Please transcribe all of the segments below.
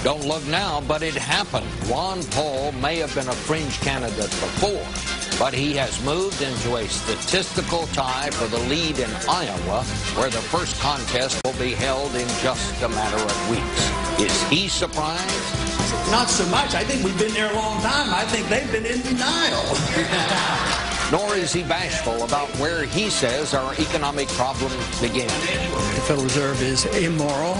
Don't look now, but it happened. Ron Paul may have been a fringe candidate before, but he has moved into a statistical tie for the lead in Iowa, where the first contest will be held in just a matter of weeks. Is he surprised? Not so much. I think we've been there a long time. I think they've been in denial. Nor is he bashful about where he says our economic problems begin. The Federal Reserve is immoral,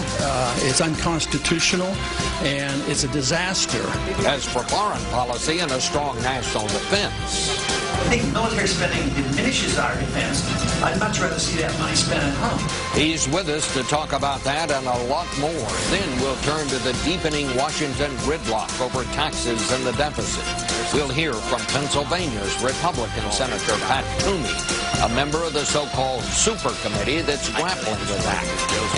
it's unconstitutional, and it's a disaster. As for foreign policy and a strong national defense, I think military spending diminishes our defense. I'd much rather see that money spent at home. He's with us to talk about that and a lot more. Then we'll turn to the deepening Washington gridlock over taxes and the deficit. We'll hear from Pennsylvania's Republican Senator Pat Toomey, a member of the so-called super committee that's grappling with that.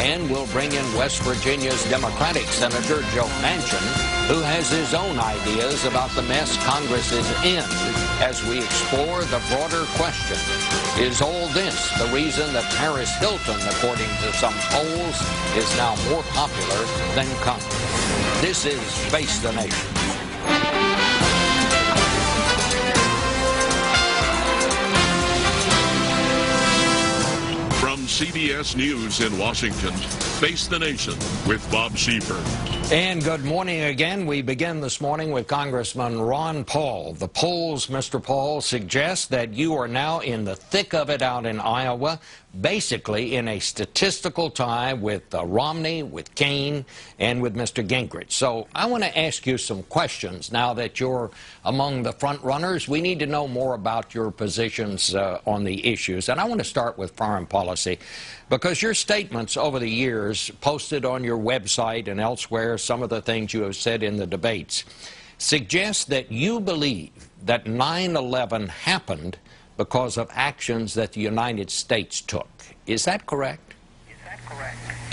And we'll bring in West Virginia's Democratic Senator Joe Manchin, who has his own ideas about the mess Congress is in, as we explore the broader question. Is all this the reason that Paris Hilton, according to some polls, is now more popular than Congress? This is Face the Nation. From CBS News in Washington, Face the Nation with Bob Schieffer. And good morning again. We begin this morning with Congressman Ron Paul. The polls, Mr. Paul, suggest that you are now in the thick of it out in Iowa, basically in a statistical tie with Romney, with Kaine, and with Mr. Gingrich. So I want to ask you some questions now that you're among the front runners. We need to know more about your positions on the issues. And I want to start with foreign policy, because your statements over the years, posted on your website and elsewhere, some of the things you have said in the debates, suggest that you believe that 9/11 happened because of actions that the United States took. Is that correct?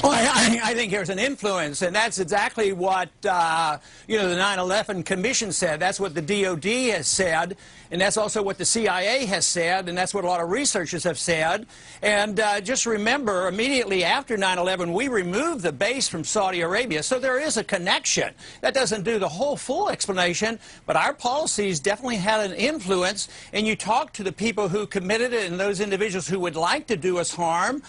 Well, I think there's an influence, and that's exactly what, the 9/11 Commission said. That's what the DOD has said, and that's also what the CIA has said, and that's what a lot of researchers have said. And just remember, immediately after 9/11, we removed the base from Saudi Arabia, so there is a connection. That doesn't do the whole full explanation, but our policies definitely had an influence, and you talk to the people who committed it and those individuals who would like to do us harm,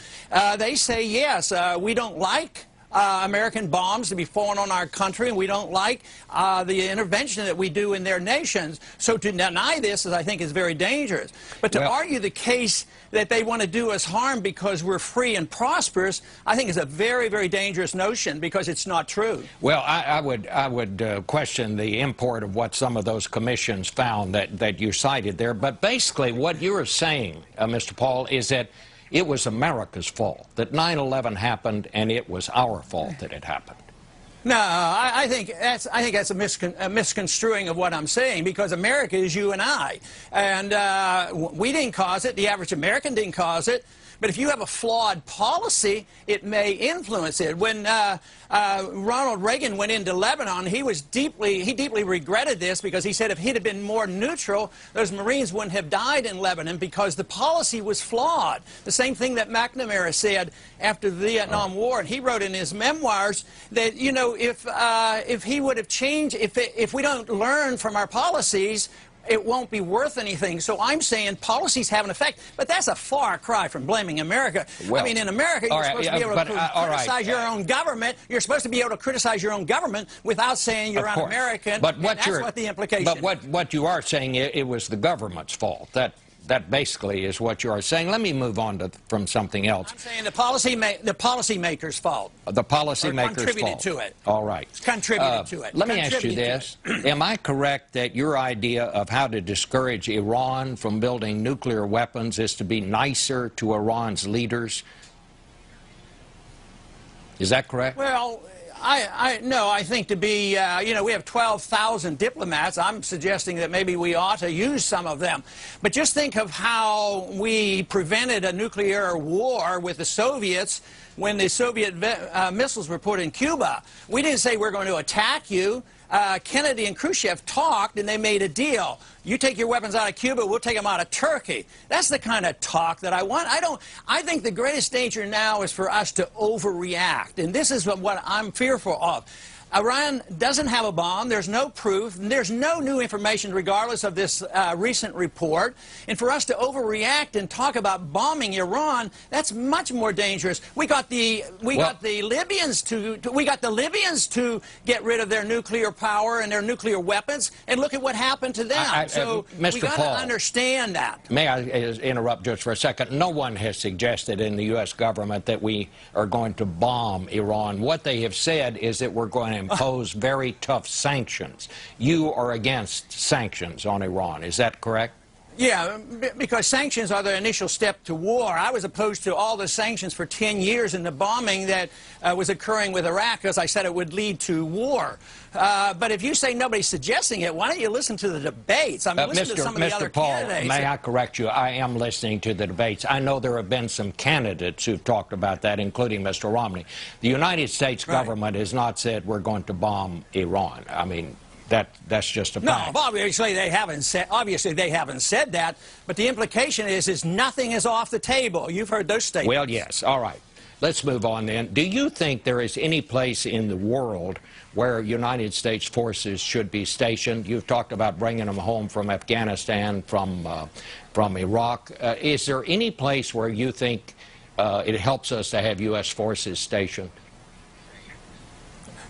they say, yes, we don't like American bombs to be falling on our country, and we don't like the intervention that we do in their nations. So to deny this, I think, is very dangerous. But to argue the case that they want to do us harm because we're free and prosperous, I think is a very, very dangerous notion, because it's not true. Well, I would question the import of what some of those commissions found that you cited there. But basically what you're saying, Mr. Paul, is that it was America's fault, that 9/11 happened, and it was our fault that it happened. No, I think that's a misconstruing of what I'm saying, because America is you and I. And we didn't cause it. The average American didn't cause it. But if you have a flawed policy, it may influence it. When Ronald Reagan went into Lebanon, he deeply regretted this, because he said if he'd have been more neutral, those Marines wouldn't have died in Lebanon, because the policy was flawed. The same thing that McNamara said after the Vietnam War, and he wrote in his memoirs that, you know, if he would have changed, if we don't learn from our policies, it won't be worth anything. So I'm saying policies have an effect, but that's a far cry from blaming America. Well, I mean, in America, you're supposed to be able to criticize your own government. You're supposed to be able to criticize your own government without saying you're un-American. But that's what the implication is. But what you are saying, it was the government's fault. That basically is what you are saying. Let me move on from something else. I'm saying the policymaker's fault. The policymaker's fault. Contributed to it. All right. Contributed to it. Let me ask you this. Am I correct that your idea of how to discourage Iran from building nuclear weapons is to be nicer to Iran's leaders? Is that correct? Well, no, I think to be, we have 12,000 diplomats. I'm suggesting that maybe we ought to use some of them. But just think of how we prevented a nuclear war with the Soviets when the Soviet missiles were put in Cuba. We didn't say we're going to attack you. Kennedy and Khrushchev talked, and they made a deal. You take your weapons out of Cuba, we'll take them out of Turkey. That's the kind of talk that I want. I think the greatest danger now is for us to overreact, and this is what I'm fearful of. Iran doesn't have a bomb. There's no proof. There's no new information regardless of this recent report. And for us to overreact and talk about bombing Iran, that's much more dangerous. We got the Libyans to get rid of their nuclear power and their nuclear weapons, and look at what happened to them. So we got to understand that. May I interrupt just for a second? No one has suggested in the U.S. government that we are going to bomb Iran. What they have said is that we're going to impose very tough sanctions. You are against sanctions on Iran. Is that correct? Yeah, because sanctions are the initial step to war. I was opposed to all the sanctions for 10 years and the bombing that was occurring with Iraq, because I said it would lead to war. But if you say nobody's suggesting it, why don't you listen to the debates? I mean, listen to some of the other candidates. May I correct you? I am listening to the debates. I know there have been some candidates who've talked about that, including Mr. Romney. The United States government has not said we're going to bomb Iran. I mean, that's just a fact. No, obviously they haven't said that, but the implication is nothing is off the table. You've heard those statements. Well, yes. All right. Let's move on then. Do you think there is any place in the world where United States forces should be stationed? You've talked about bringing them home from Afghanistan, from Iraq. Is there any place where you think it helps us to have U.S. forces stationed?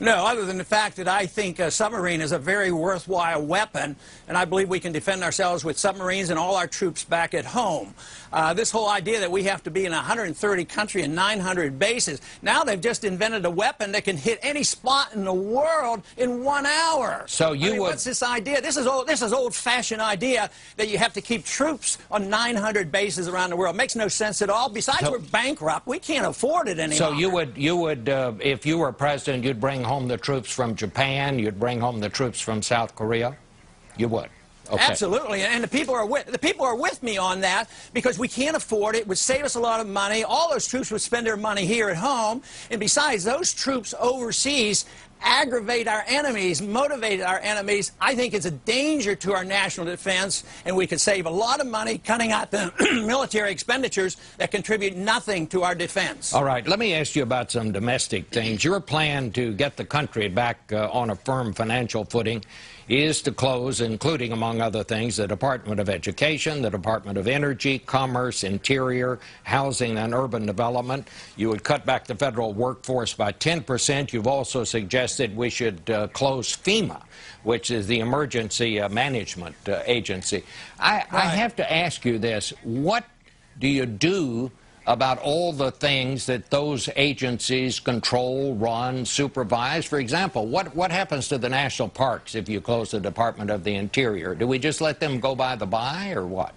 No, other than the fact that I think a submarine is a very worthwhile weapon, and I believe we can defend ourselves with submarines and all our troops back at home. This whole idea that we have to be in 130 countries and 900 bases, now they've just invented a weapon that can hit any spot in the world in 1 hour. So what's this idea? This is old-fashioned idea that you have to keep troops on 900 bases around the world. It makes no sense at all. Besides, we're bankrupt. We can't afford it anymore. So you would, if you were president, you'd bring home the troops from Japan, you'd bring home the troops from South Korea? You would? Okay. Absolutely, and the people are with me on that, because we can't afford it. It would save us a lot of money. All those troops would spend their money here at home, and besides, those troops overseas aggravate our enemies, motivate our enemies. I think it's a danger to our national defense, and we could save a lot of money cutting out the military expenditures that contribute nothing to our defense. All right, let me ask you about some domestic things. Your plan to get the country back on a firm financial footing is to close, including, among other things, the Department of Education, the Department of Energy, Commerce, Interior, Housing, and Urban Development. You would cut back the federal workforce by 10%. You've also suggested we should close FEMA, which is the Emergency Management Agency. I have to ask you this. What do you do about all the things that those agencies control, run, supervise? For example, what happens to the national parks if you close the Department of the Interior? Do we just let them go by the by, or what?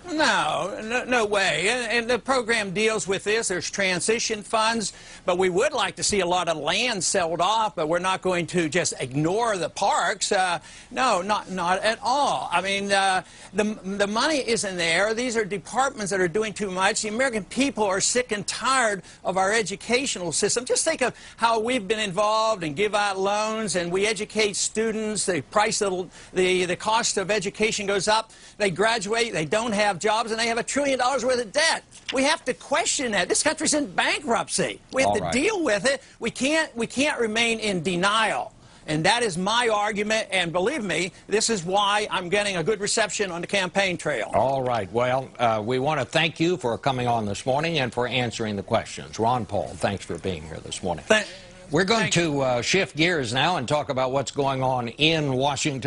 No way. And the program deals with this. There's transition funds, but we would like to see a lot of land sold off, but we're not going to just ignore the parks. No, not at all. I mean, the money isn't there. These are departments that are doing too much. The American people are sick and tired of our educational system. Just think of how we've been involved and give out loans, and we educate students. The price of the cost of education goes up. They graduate. They don't have jobs, and they have $1 trillion worth of debt. We have to question that. This country's in bankruptcy. We have to deal with it. We can't remain in denial. And that is my argument, and believe me, this is why I'm getting a good reception on the campaign trail. All right. Well, we want to thank you for coming on this morning and for answering the questions. Ron Paul, thanks for being here this morning. We're going to shift gears now and talk about what's going on in Washington.